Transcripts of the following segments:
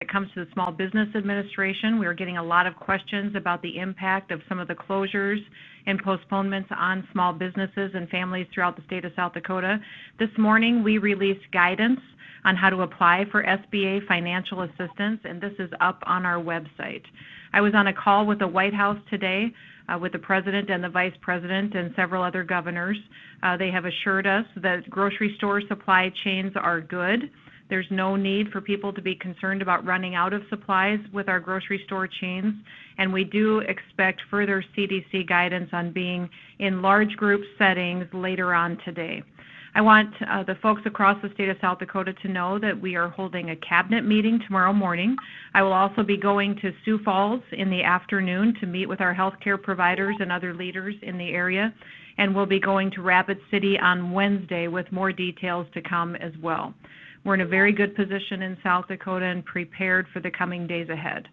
it comes to the Small Business Administration, we are getting a lot of questions about the impact of some of the closures and postponements on small businesses and families throughout the state of South Dakota. This morning, we released guidance on how to apply for SBA financial assistance, and this is up on our website. I was on a call with the White House today with the President and the Vice President and several other governors. They have assured us that grocery store supply chains are good. There's no need for people to be concerned about running out of supplies with our grocery store chains, and we do expect further CDC guidance on being in large group settings later on today. I want the folks across the state of South Dakota to know that we are holding a cabinet meeting tomorrow morning. I will also be going to Sioux Falls in the afternoon to meet with our healthcare providers and other leaders in the area, and we'll be going to Rapid City on Wednesday with more details to come as well. We're in a very good position in South Dakota and prepared for the coming days ahead.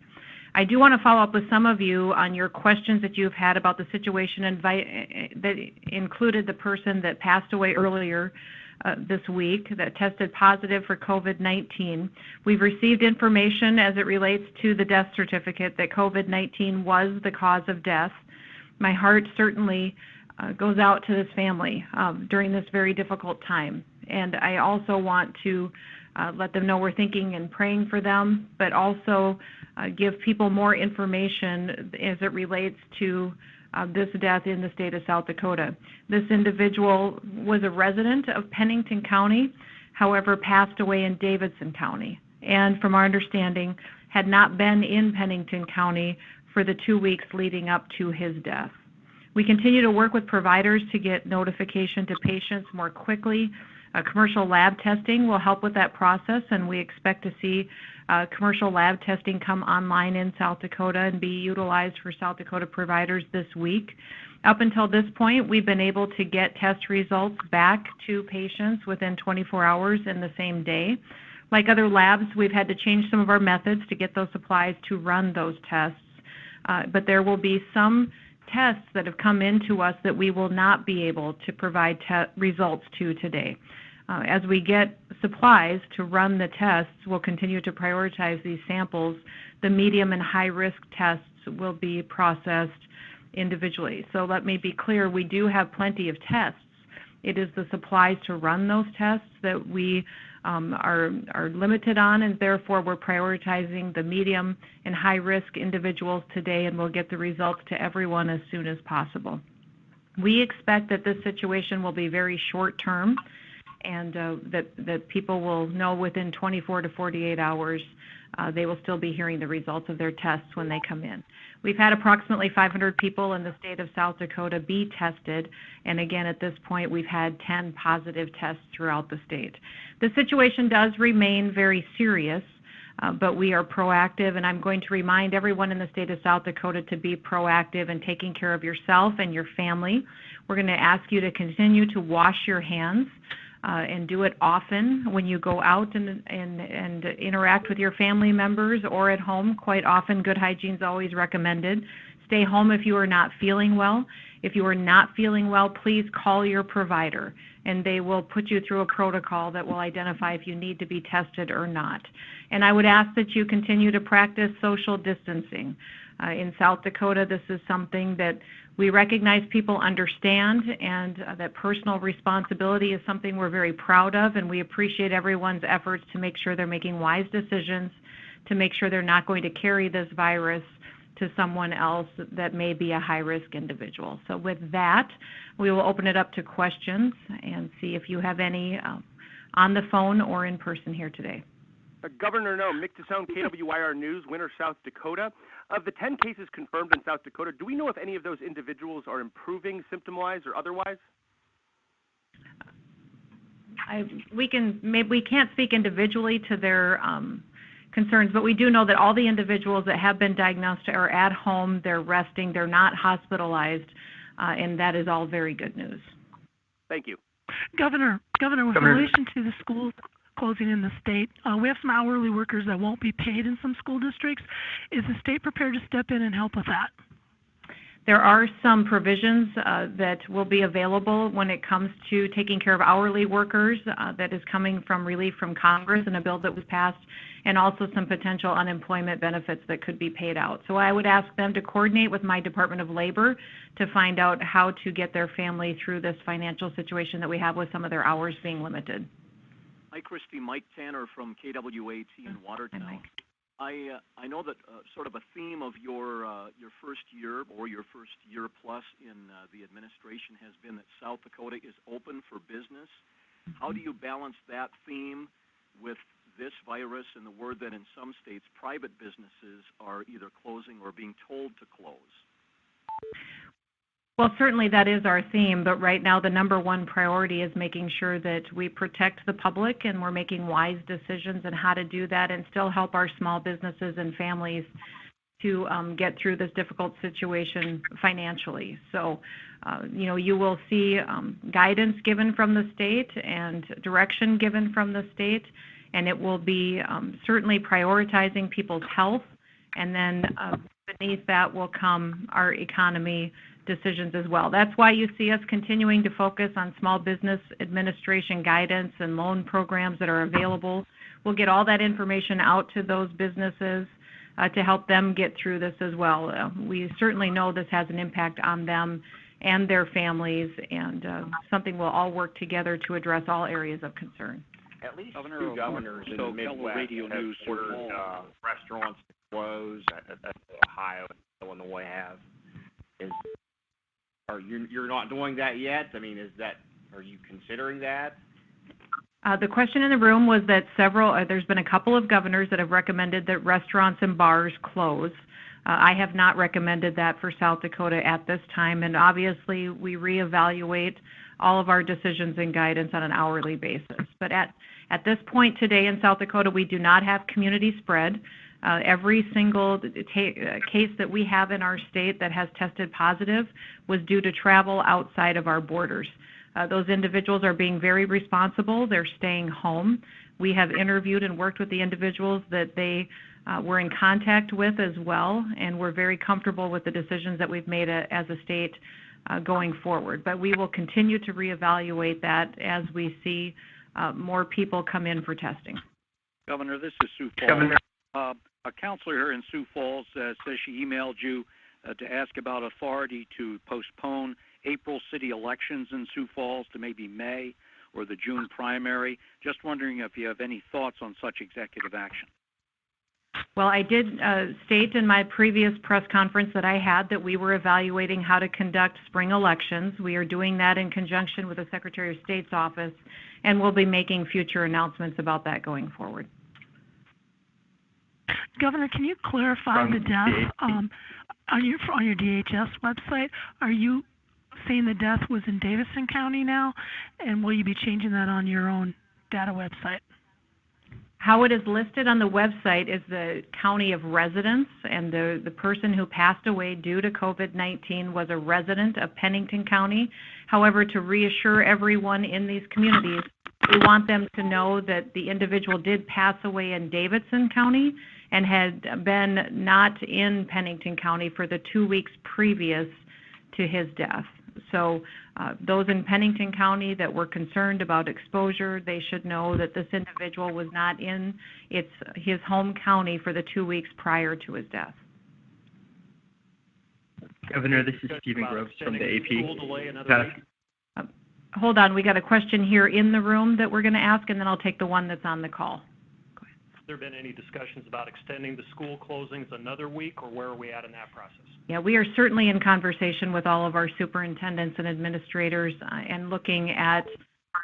I do want to follow up with some of you on your questions that you've had about the situation that included the person that passed away earlier this week that tested positive for COVID-19. We've received information as it relates to the death certificate that COVID-19 was the cause of death. My heart certainly goes out to this family during this very difficult time. And I also want to let them know we're thinking and praying for them, but also give people more information as it relates to this death in the state of South Dakota. This individual was a resident of Pennington County, however, passed away in Davidson County, and from our understanding, had not been in Pennington County for the 2 weeks leading up to his death. We continue to work with providers to get notification to patients more quickly. Commercial lab testing will help with that process, and we expect to see commercial lab testing come online in South Dakota and be utilized for South Dakota providers this week. Up until this point, we've been able to get test results back to patients within 24 hours in the same day. Like other labs, we've had to change some of our methods to get those supplies to run those tests, but there will be some tests that have come into us that we will not be able to provide results to today. As we get supplies to run the tests, we'll continue to prioritize these samples. The medium and high-risk tests will be processed individually. So let me be clear, we do have plenty of tests. It is the supplies to run those tests that we are limited on, and therefore we're prioritizing the medium and high-risk individuals today, and we'll get the results to everyone as soon as possible. We expect that this situation will be very short-term, and that people will know within 24 to 48 hours they will still be hearing the results of their tests when they come in. We've had approximately 500 people in the state of South Dakota be tested, and again, at this point, we've had 10 positive tests throughout the state. The situation does remain very serious, but we are proactive, and I'm going to remind everyone in the state of South Dakota to be proactive in taking care of yourself and your family. We're going to ask you to continue to wash your hands and do it often when you go out and interact with your family members or at home. Quite often, good hygiene is always recommended. Stay home if you are not feeling well. If you are not feeling well, please call your provider, and they will put you through a protocol that will identify if you need to be tested or not. And I would ask that you continue to practice social distancing. In South Dakota, this is something that we recognize people understand, and that personal responsibility is something we're very proud of, and we appreciate everyone's efforts to make sure they're making wise decisions, to make sure they're not going to carry this virus to someone else that may be a high-risk individual. So with that, we will open it up to questions and see if you have any on the phone or in person here today. Governor Noem, Mick DeSone, KWIR News, Winter, South Dakota. Of the 10 cases confirmed in South Dakota, do we know if any of those individuals are improving symptom-wise or otherwise? We can't speak individually to their concerns, but we do know that all the individuals that have been diagnosed are at home, they're resting, they're not hospitalized, and that is all very good news. Thank you. Governor, with relation to the school closing in the state, we have some hourly workers that won't be paid in some school districts. Is the state prepared to step in and help with that? There are some provisions that will be available when it comes to taking care of hourly workers that is coming from relief from Congress in a bill that was passed, and also some potential unemployment benefits that could be paid out. So I would ask them to coordinate with my Department of Labor to find out how to get their family through this financial situation that we have with some of their hours being limited. Hi, Christy. Mike Tanner from KWAT in Watertown. I know that sort of a theme of your first year or your first year plus in the administration has been that South Dakota is open for business. How do you balance that theme with this virus and the word that in some states private businesses are either closing or being told to close? Well, certainly that is our theme, but right now the number one priority is making sure that we protect the public and we're making wise decisions on how to do that and still help our small businesses and families to get through this difficult situation financially. So, you will see guidance given from the state and direction given from the state, and it will be certainly prioritizing people's health, and then beneath that will come our economy decisions as well. That's why you see us continuing to focus on Small Business Administration guidance and loan programs that are available. We'll get all that information out to those businesses to help them get through this as well. We certainly know this has an impact on them and their families, and something we'll all work together to address all areas of concern. At least two governors in the Midwest have ordered restaurants to close. Ohio and Illinois have. You're not doing that yet? I mean, are you considering that? The question in the room was that there's been a couple of governors that have recommended that restaurants and bars close. I have not recommended that for South Dakota at this time, and obviously we reevaluate all of our decisions and guidance on an hourly basis. But at this point today in South Dakota, we do not have community spread. Every single case that we have in our state that has tested positive was due to travel outside of our borders. Those individuals are being very responsible. They're staying home. We have interviewed and worked with the individuals that they were in contact with as well, and we're very comfortable with the decisions that we've made as a state going forward. But we will continue to reevaluate that as we see more people come in for testing. Governor, this is Sioux Falls. A counselor here in Sioux Falls says she emailed you to ask about authority to postpone April city elections in Sioux Falls to maybe May or the June primary. Just wondering if you have any thoughts on such executive action. Well, I did state in my previous press conference that I had that we were evaluating how to conduct spring elections. We are doing that in conjunction with the Secretary of State's office, and we'll be making future announcements about that going forward. Governor, can you clarify the death on your DHS website? Are you saying the death was in Davidson County now, and will you be changing that on your own data website? How it is listed on the website is the county of residence, and the person who passed away due to COVID-19 was a resident of Pennington County. However, to reassure everyone in these communities, we want them to know that the individual did pass away in Davidson County and had been not in Pennington County for the 2 weeks previous to his death. So those in Pennington County that were concerned about exposure, they should know that this individual was not in his home county for the 2 weeks prior to his death. Governor, this is Stephen Groves from the AP. Hold on, we got a question here in the room that we're going to ask, and then I'll take the one that's on the call. Have there been any discussions about extending the school closings another week, or where are we at in that process? Yeah, we are certainly in conversation with all of our superintendents and administrators and looking at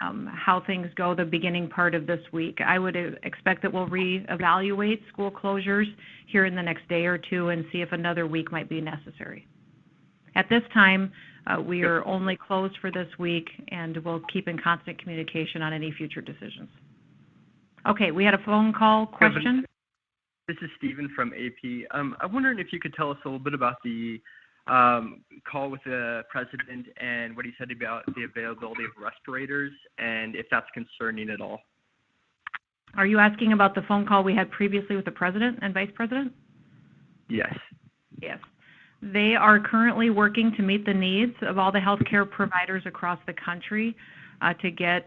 how things go the beginning part of this week. I would expect that we'll reevaluate school closures here in the next day or two and see if another week might be necessary. At this time, we are only closed for this week, and we'll keep in constant communication on any future decisions. Okay, we had a phone call question. This is Stephen from AP. I'm wondering if you could tell us a little bit about the call with the president and what he said about the availability of respirators, and if that's concerning at all. Are you asking about the phone call we had previously with the president and vice president? Yes. Yes. They are currently working to meet the needs of all the healthcare providers across the country to get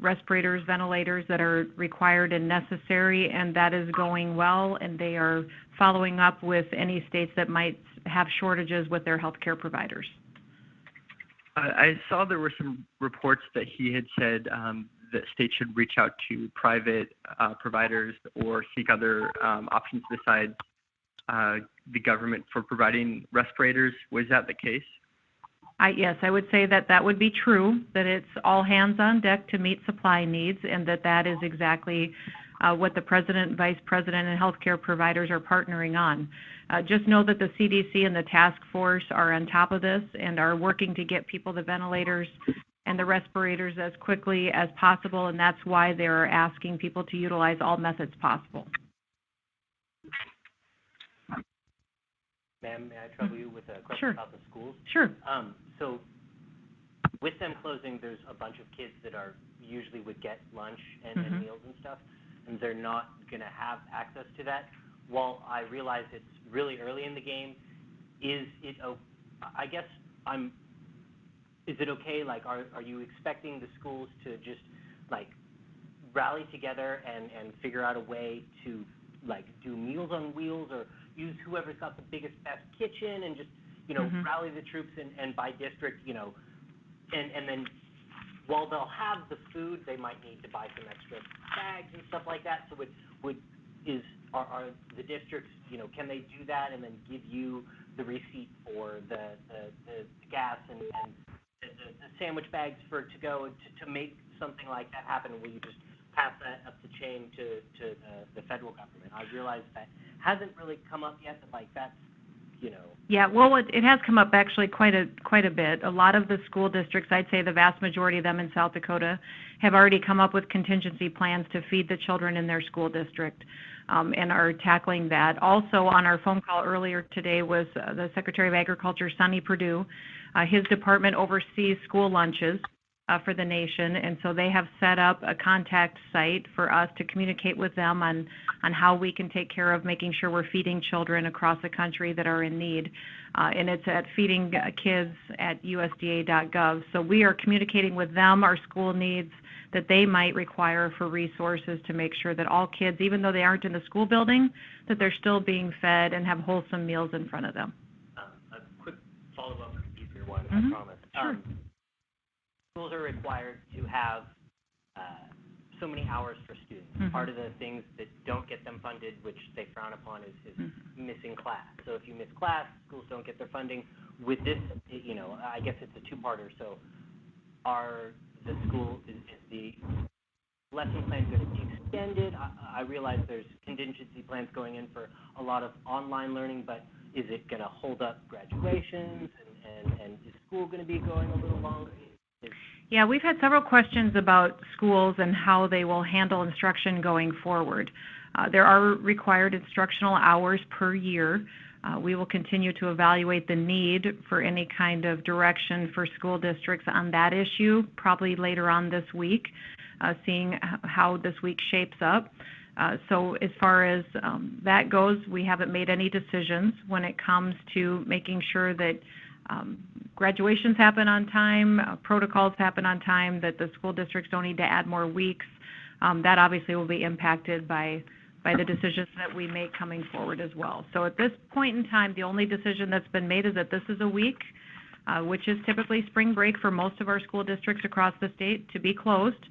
respirators, ventilators that are required and necessary, and that is going well, and they are following up with any states that might have shortages with their healthcare providers. I saw there were some reports that he had said that states should reach out to private providers or seek other options besides the government for providing respirators. Was that the case? Yes, I would say that would be true, that it's all hands on deck to meet supply needs, and that is exactly what the president, vice president, and healthcare providers are partnering on. Just know that the CDC and the task force are on top of this and are working to get people the ventilators and the respirators as quickly as possible, and that's why they're asking people to utilize all methods possible. Ma'am, may I trouble you with a question Sure. about the schools? Sure. So with them closing, there's a bunch of kids that are usually would get lunch and meals and stuff, and they're not going to have access to that. While I realize it's really early in the game, is it okay? Like, are you expecting the schools to just like rally together and figure out a way to like do Meals on Wheels or use whoever's got the best kitchen and just, rally the troops and by district, and then while they'll have the food, they might need to buy some extra bags and stuff like that. So are the districts, can they do that and then give you the receipt for the gas and the sandwich bags for to go to make something like that happen? Will you just pass that up the chain to the federal government? I realize that hasn't really come up yet, but like that's, Yeah, well, it has come up actually quite a bit. A lot of the school districts, I'd say the vast majority of them in South Dakota, have already come up with contingency plans to feed the children in their school district and are tackling that. Also, on our phone call earlier today was the Secretary of Agriculture, Sonny Perdue. His department oversees school lunches for the nation, and so they have set up a contact site for us to communicate with them on how we can take care of making sure we're feeding children across the country that are in need. And it's at feedingkids@usda.gov. So we are communicating with them our school needs that they might require for resources to make sure that all kids, even though they aren't in the school building, that they're still being fed and have wholesome meals in front of them. A quick follow-up, easier one, I promise. Sure. Schools are required to have so many hours for students. Part of the things that don't get them funded, which they frown upon, is missing class. So if you miss class, schools don't get their funding. With this, I guess it's a two-parter. So is the lesson plan going to be extended? I realize there's contingency plans going in for a lot of online learning, but is it going to hold up graduations? And is school going to be going a little longer? Yeah, we've had several questions about schools and how they will handle instruction going forward. There are required instructional hours per year. We will continue to evaluate the need for any kind of direction for school districts on that issue, probably later on this week, seeing how this week shapes up. So as far as that goes, we haven't made any decisions when it comes to making sure that graduations happen on time, protocols happen on time, that the school districts don't need to add more weeks. That obviously will be impacted by the decisions that we make coming forward as well. So at this point in time, the only decision that's been made is that this is a week, which is typically spring break for most of our school districts across the state, to be closed.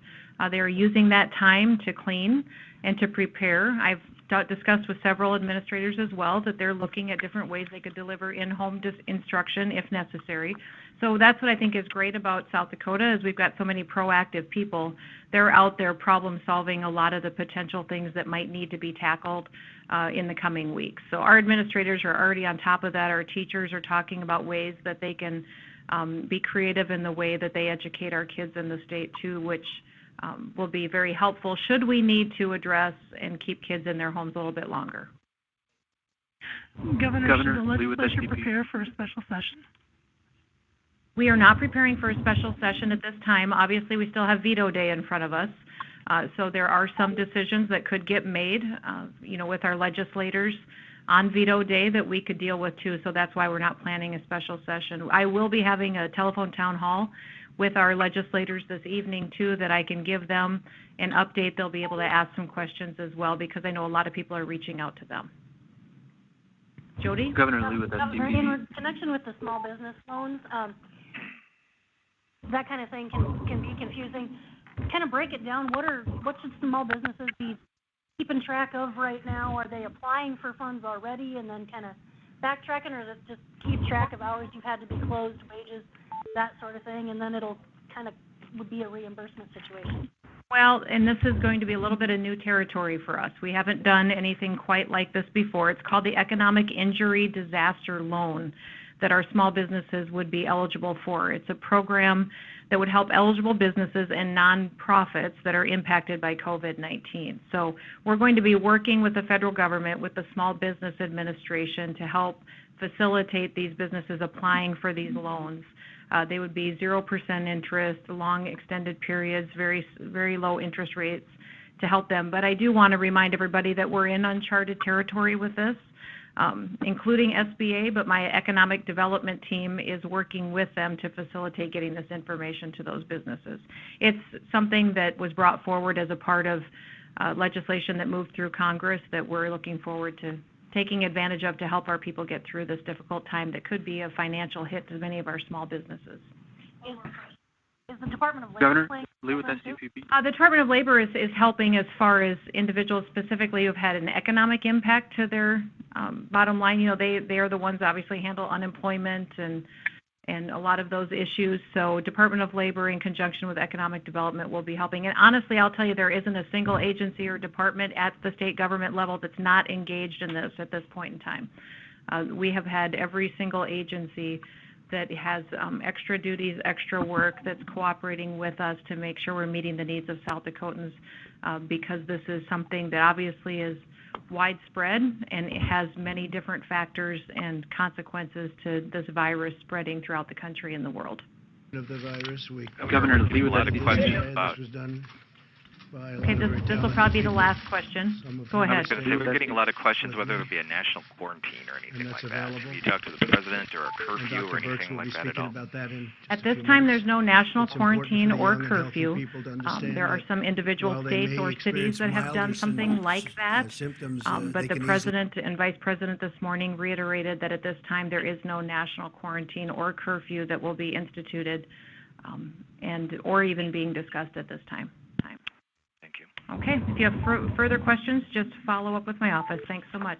They are using that time to clean and to prepare. I've discussed with several administrators as well that they're looking at different ways they could deliver in-home instruction if necessary. So that's what I think is great about South Dakota, is we've got so many proactive people. They're out there problem solving a lot of the potential things that might need to be tackled in the coming weeks. So our administrators are already on top of that. Our teachers are talking about ways that they can be creative in the way that they educate our kids in the state too, which will be very helpful should we need to address and keep kids in their homes a little bit longer. Governor, should the legislature prepare for a special session? We are not preparing for a special session at this time. Obviously, we still have veto day in front of us. So there are some decisions that could get made, with our legislators on veto day that we could deal with too, so that's why we're not planning a special session. I will be having a telephone town hall with our legislators this evening too, that I can give them an update. They'll be able to ask some questions as well, because I know a lot of people are reaching out to them. Jody? Governor Lee with SDPP. In connection with the small business loans, that kind of thing can be confusing. Kind of break it down. What should small businesses be keeping track of right now? Are they applying for funds already and then kind of backtracking, or is it just keep track of hours you've had to be closed, wages, that sort of thing, and then it'll kind of would be a reimbursement situation? Well, and this is going to be a little bit of new territory for us. We haven't done anything quite like this before. It's called the Economic Injury Disaster Loan that our small businesses would be eligible for. It's a program that would help eligible businesses and nonprofits that are impacted by COVID-19. So we're going to be working with the federal government, with the Small Business Administration, to help facilitate these businesses applying for these loans. They would be 0% interest, long extended periods, very, very low interest rates to help them. But I do want to remind everybody that we're in uncharted territory with this, including SBA, but my economic development team is working with them to facilitate getting this information to those businesses. It's something that was brought forward as a part of legislation that moved through Congress that we're looking forward to taking advantage of to help our people get through this difficult time that could be a financial hit to many of our small businesses. Is the Department of Labor Governor playing Lee with SDPP. The Department of Labor is helping as far as individuals specifically who've had an economic impact to their bottom line. You know, they are the ones that obviously handle unemployment and a lot of those issues. So Department of Labor, in conjunction with economic development, will be helping. And honestly, I'll tell you, there isn't a single agency or department at the state government level that's not engaged in this at this point in time. We have had every single agency that has extra duties, extra work, that's cooperating with us to make sure we're meeting the needs of South Dakotans, because this is something that obviously is widespread and it has many different factors and consequences to this virus spreading throughout the country and the world. Of the virus, Governor Lee with SDPP. This was done by Okay, this will probably be the last question. Go ahead. I was going to say, we're getting a lot of questions whether it would be a national quarantine or anything like that. Have you talked to the president or a curfew or anything like that at all? At this time, there's no national quarantine or curfew. There are some individual states or cities that have done something like that, but the president and vice president this morning reiterated that at this time there is no national quarantine or curfew that will be instituted or even being discussed at this time. Okay, if you have further questions, just follow up with my office. Thanks so much.